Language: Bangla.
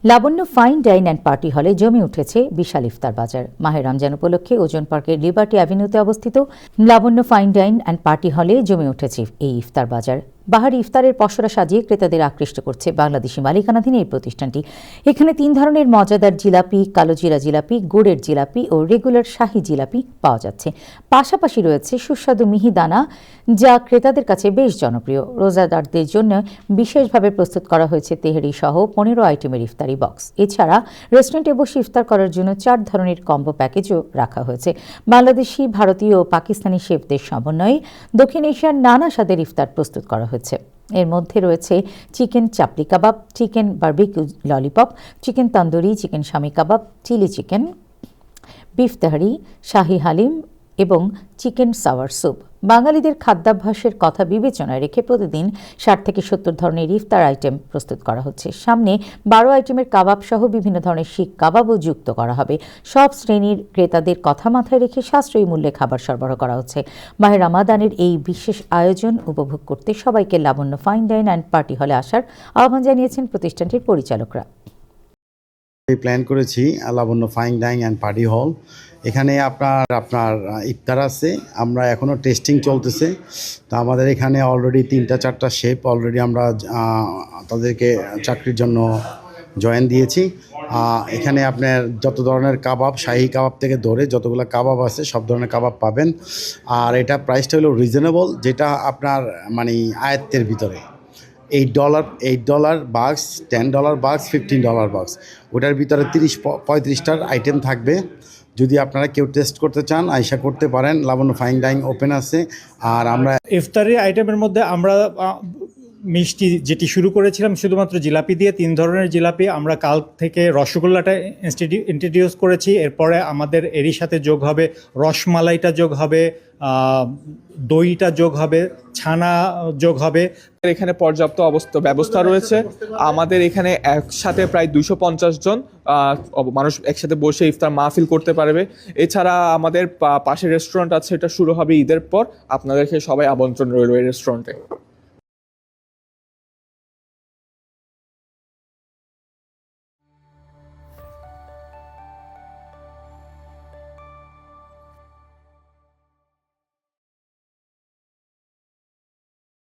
Labanya fine dine and party হলে জমে উঠেছে বিশাল ইফতার বাজার। মাহে রমজান উপলক্ষে ওজন পার্কের লিবার্টি অ্যাভিনিউতে অবস্থিত লাবণ্য ফাইন ডাইন অ্যান্ড পার্টি হলে জমে উঠেছে এই ইফতার বাজার। বাহারি ইফতারের পসরা সাজিয়ে ক্রেতাদের আকৃষ্ট করছে বাংলাদেশি মালিকানাধীন এই প্রতিষ্ঠানটি। এখানে 3 ধরনের মজাদার জিলাপি, কালো জিরা জিলাপি, গুড়ের জিলাপি ও রেগুলার শাহী জিলাপি পাওয়া যাচ্ছে। পাশাপাশি রয়েছে সুস্বাদু মিহিদানা, যা ক্রেতাদের কাছে বেশ জনপ্রিয়। রোজাদারদের জন্য বিশেষভাবে প্রস্তুত করা হয়েছে তেহরি সহ 15 আইটেমের ইফতারি বক্স। এছাড়া রেস্টুরেন্টে বসে ইফতার করার জন্য 4 ধরনের কম্বো প্যাকেজও রাখা হয়েছে। বাংলাদেশি, ভারতীয় ও পাকিস্তানি শেফদের সমন্বয়ে দক্ষিণ এশিয়ার নানা স্বাদের ইফতার প্রস্তুত করা হয়েছে। এর মধ্যে রয়েছে chicken chapli kebab, chicken barbecue lollipop, chicken tandoori, chicken shami kebab, chilli chicken, beef tehari, shahi haleem এবং চিকেন সাওয়ার স্যুপ। বাঙালিদের খাদ্যাভ্যাসের কথা বিবেচনায় রেখে প্রতিদিন 60 থেকে 70 ধরনের ইফতার আইটেম প্রস্তুত করা হচ্ছে। সামনে 12 আইটেমের কাবাব সহ বিভিন্ন ধরনের শিক কাবাবও যুক্ত করা হবে। সব শ্রেণীর ক্রেতাদের কথা মাথায় রেখে সাশ্রয়ী মূল্যে খাবার সরবরাহ করা হচ্ছে। মাহে রমাদানের এই বিশেষ আয়োজন উপভোগ করতে সবাইকে Labanya fine dine and party হলে আসার আহ্বান জানিয়েছেন প্রতিষ্ঠানটির পরিচালকরা। প্ল্যান করেছি Labanya fine dining and party hall. এখানে আপনার ইফতার আছে, আমরা এখনও টেস্টিং চলতেছে। তো আমাদের এখানে অলরেডি 3-4টা শেফ অলরেডি আমরা তাদেরকে চাকরির জন্য জয়েন দিয়েছি। এখানে আপনার যত ধরনের কাবাব, শাহী কাবাব থেকে ধরে যতগুলো কাবাব আছে সব ধরনের কাবাব পাবেন। আর এটা প্রাইসটা হলো রিজনেবল, যেটা আপনার মানে আয়ত্তের ভিতরে। $8 বাক্স, $10 বাক্স, $15 বাক্স, ওটার ভিতরে 30-35টার আইটেম থাকবে। যদি আপনারা কেউ টেস্ট করতে চান আইসা করতে পারেন। লাবণ্য ফাইন ডাইনিং ওপেন আছে। আর আমরা ইফতারি আইটেমের মধ্যে আমরা মিষ্টি যেটি শুরু করেছিলাম শুধুমাত্র জিলাপি দিয়ে, 3 ধরনের জিলাপি। আমরা কাল থেকে রসগোল্লাটা ইন্ট্রোডিউস করেছি। এরপরে আমাদের এরই সাথে যোগ হবে রসমালাইটা, যোগ হবে দইটা, যোগ হবে ছানা, যোগ হবে। এখানে পর্যাপ্ত ব্যবস্থা রয়েছে। আমাদের এখানে একসাথে প্রায় 250 জন মানুষ একসাথে বসে ইফতার মাহফিল করতে পারবে। এছাড়া আমাদের পাশে রেস্টুরেন্ট আছে, এটা শুরু হবে ঈদের পর। আপনাদেরকে সবাই আমন্ত্রণ রইল এই রেস্টুরেন্টে।